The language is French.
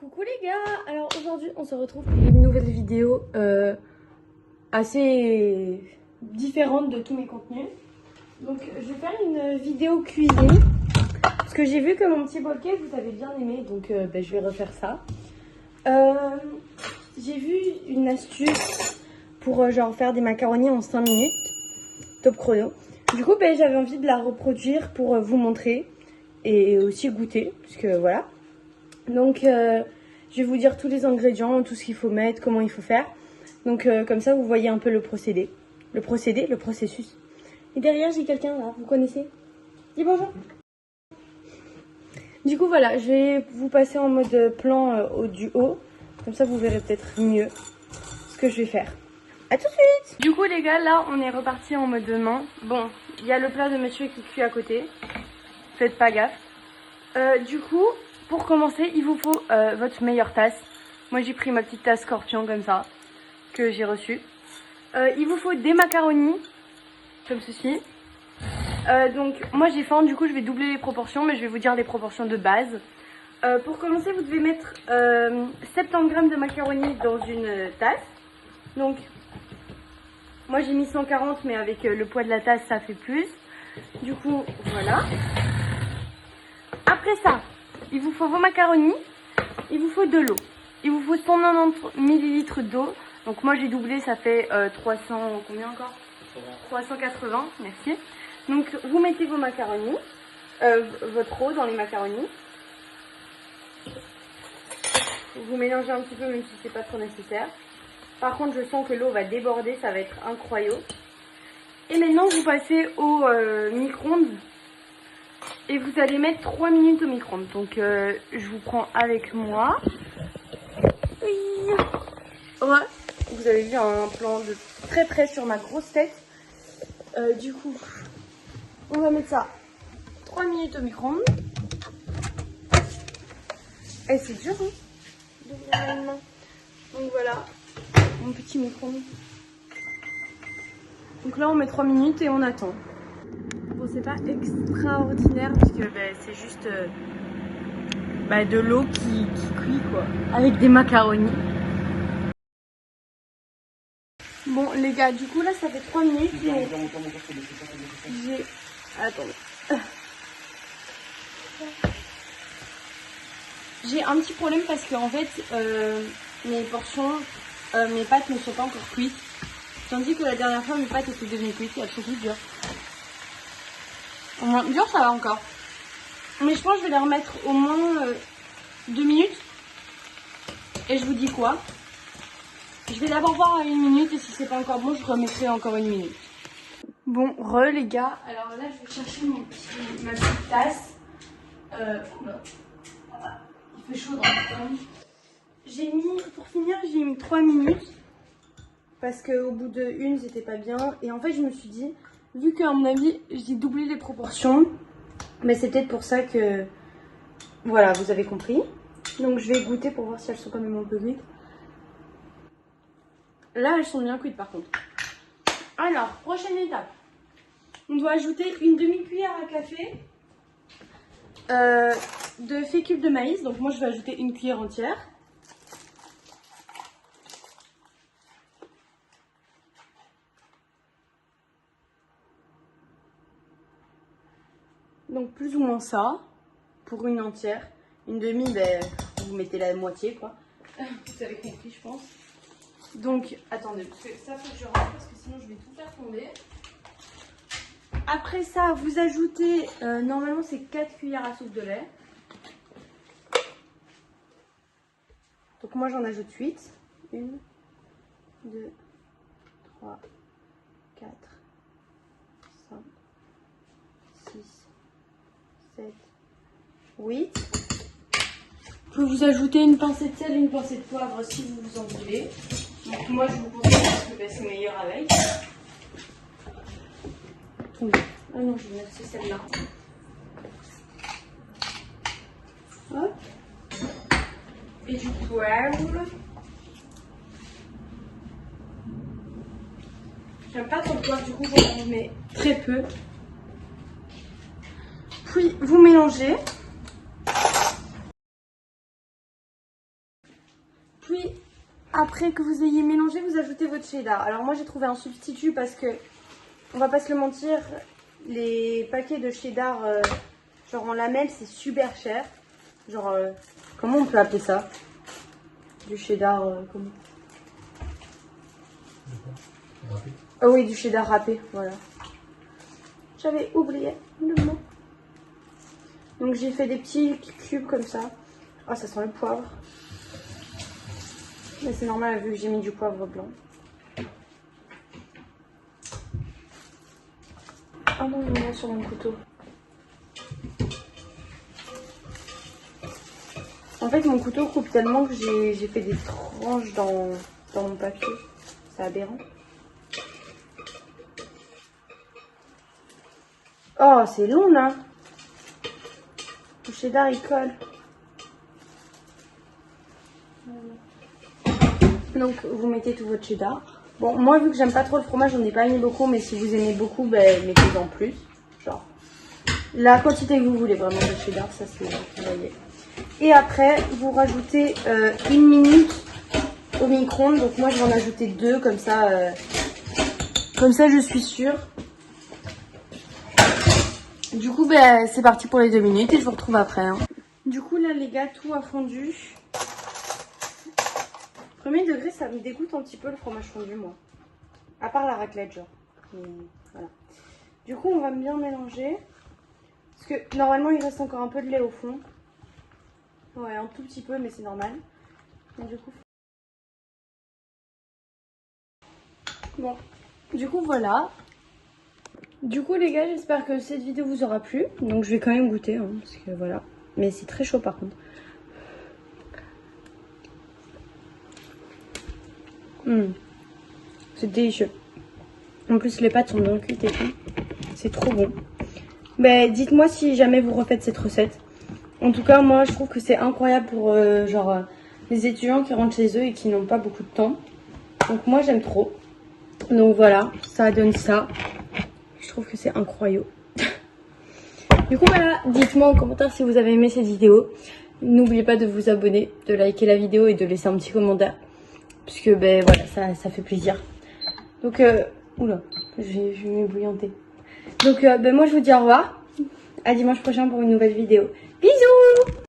Coucou les gars, alors aujourd'hui on se retrouve pour une nouvelle vidéo assez différente de tous mes contenus. Donc je vais faire une vidéo cuisine parce que j'ai vu que mon petit bokeh vous avez bien aimé, donc je vais refaire ça. J'ai vu une astuce pour genre faire des macaronis en 5 minutes, top chrono. Du coup j'avais envie de la reproduire pour vous montrer et aussi goûter, parce que voilà. Donc je vais vous dire tous les ingrédients, tout ce qu'il faut mettre, comment il faut faire. Donc comme ça vous voyez un peu le procédé. Le processus. Et derrière j'ai quelqu'un là, vous connaissez? Dis bonjour. Du coup voilà, je vais vous passer en mode plan du haut. Comme ça vous verrez peut-être mieux ce que je vais faire. A tout de suite. Du coup les gars, là on est reparti en mode main. Bon, il y a le plat de monsieur qui cuit à côté. Faites pas gaffe. Du coup, pour commencer, il vous faut votre meilleure tasse. Moi, j'ai pris ma petite tasse Scorpion comme ça, que j'ai reçue. Il vous faut des macaronis, comme ceci. Donc, moi, j'ai faim, du coup, je vais doubler les proportions, mais je vais vous dire les proportions de base. Pour commencer, vous devez mettre 70 g de macaronis dans une tasse. Donc, moi, j'ai mis 140, mais avec le poids de la tasse, ça fait plus. Du coup, voilà. Après ça, il vous faut vos macaronis, il vous faut de l'eau. Il vous faut 190 ml d'eau. Donc moi j'ai doublé, ça fait 300, combien encore 380, merci. Donc vous mettez vos macaronis, votre eau dans les macaronis. Vous mélangez un petit peu même si c'est pas trop nécessaire. Par contre je sens que l'eau va déborder, ça va être incroyable. Et maintenant vous passez au micro-ondes. Et vous allez mettre 3 minutes au micro-ondes. Donc je vous prends avec moi. Oui. Ouais. Vous avez vu un plan de très près sur ma grosse tête. Du coup, on va mettre ça 3 minutes au micro-ondes. Et c'est dur hein, d'ouvrir une main. Donc voilà, mon petit micro-ondes. Donc là on met 3 minutes et on attend. Bon, c'est pas extraordinaire puisque c'est juste de l'eau qui cuit quoi, avec des macaronis. Bon les gars, du coup là ça fait 3 minutes et j'ai... Attendez. J'ai un petit problème parce que en fait mes portions, mes pâtes ne sont pas encore cuites. Tandis que la dernière fois mes pâtes étaient devenues cuites et elles sont toutes dures. Au moins dur ça va encore. Mais je pense que je vais les remettre au moins 2 minutes. Et je vous dis quoi? Je vais d'abord voir à 1 minute et si c'est pas encore bon je remettrai encore 1 minute. Bon les gars, alors là je vais chercher ma petite tasse. Il fait chaud dans le temps. J'ai mis, pour finir j'ai mis 3 minutes. Parce qu'au bout de une c'était pas bien. Et en fait je me suis dit, vu qu'à mon avis j'ai doublé les proportions, mais c'est peut-être pour ça que... Voilà, vous avez compris. Donc je vais goûter pour voir si elles sont quand même un peu cuites. Là elles sont bien cuites par contre. Alors, prochaine étape. On doit ajouter une demi-cuillère à café de fécule de maïs. Donc moi je vais ajouter une cuillère entière. Donc plus ou moins ça, pour une entière. Une demi, vous mettez la moitié quoi. Vous avez compris je pense. Donc attendez, parce que ça faut que je rentre parce que sinon je vais tout faire tomber. Après ça, vous ajoutez, normalement c'est 4 cuillères à soupe de lait. Donc moi j'en ajoute 8. 1, 2, 3, 4, 5, 6, 7, 8. Vous pouvez vous ajouter une pincée de sel, une pincée de poivre si vous en voulez. Donc moi je vous conseille parce que c'est meilleur avec. Ah non, je vais mettre celle-là. Hop. Et du poivre. J'aime pas trop le poivre, du coup j'en mets très peu. Puis vous mélangez. Puis après que vous ayez mélangé, vous ajoutez votre cheddar. Alors moi j'ai trouvé un substitut parce que, on va pas se le mentir, les paquets de cheddar genre en lamelles c'est super cher. Genre, comment on peut appeler ça? Du cheddar, comment? Râpé. Ah oui, du cheddar râpé, voilà. J'avais oublié le mot. Donc j'ai fait des petits cubes comme ça. Oh, ça sent le poivre. Mais c'est normal vu que j'ai mis du poivre blanc. Ah non, il y en a sur mon couteau. En fait, mon couteau coupe tellement que j'ai fait des tranches dans mon papier. C'est aberrant. Oh, c'est long là. Le cheddar il colle. Donc vous mettez tout votre cheddar. Bon, moi vu que j'aime pas trop le fromage, j'en ai pas mis beaucoup, mais si vous aimez beaucoup, ben, mettez-en plus. Genre la quantité que vous voulez vraiment de cheddar, ça c'est vous voyez. Et après, vous rajoutez 1 minute au micro-ondes. Donc moi je vais en ajouter 2 comme ça je suis sûre. Du coup, ben, c'est parti pour les 2 minutes et je vous retrouve après. Hein. Du coup, là, les gars, tout a fondu. Premier degré, ça me dégoûte un petit peu le fromage fondu, moi. À part la raclette, genre. Mais, voilà. Du coup, on va bien mélanger. Parce que normalement, il reste encore un peu de lait au fond. Ouais, un tout petit peu, mais c'est normal. Et du coup... Bon, du coup, voilà. Du coup les gars, j'espère que cette vidéo vous aura plu. Donc je vais quand même goûter, hein, parce que voilà. Mais c'est très chaud par contre. C'est délicieux. En plus les pâtes sont bien cuites et tout. C'est trop bon. Ben, dites-moi si jamais vous refaites cette recette. En tout cas, moi je trouve que c'est incroyable pour les étudiants qui rentrent chez eux et qui n'ont pas beaucoup de temps. Donc moi j'aime trop. Donc voilà, ça donne ça. Je trouve que c'est incroyable. Du coup voilà, dites-moi en commentaire si vous avez aimé cette vidéo. N'oubliez pas de vous abonner, de liker la vidéo et de laisser un petit commentaire. Puisque ben voilà, ça fait plaisir. Donc oula, je vais m'ébouillanter. Donc ben moi je vous dis au revoir. À dimanche prochain pour une nouvelle vidéo. Bisous!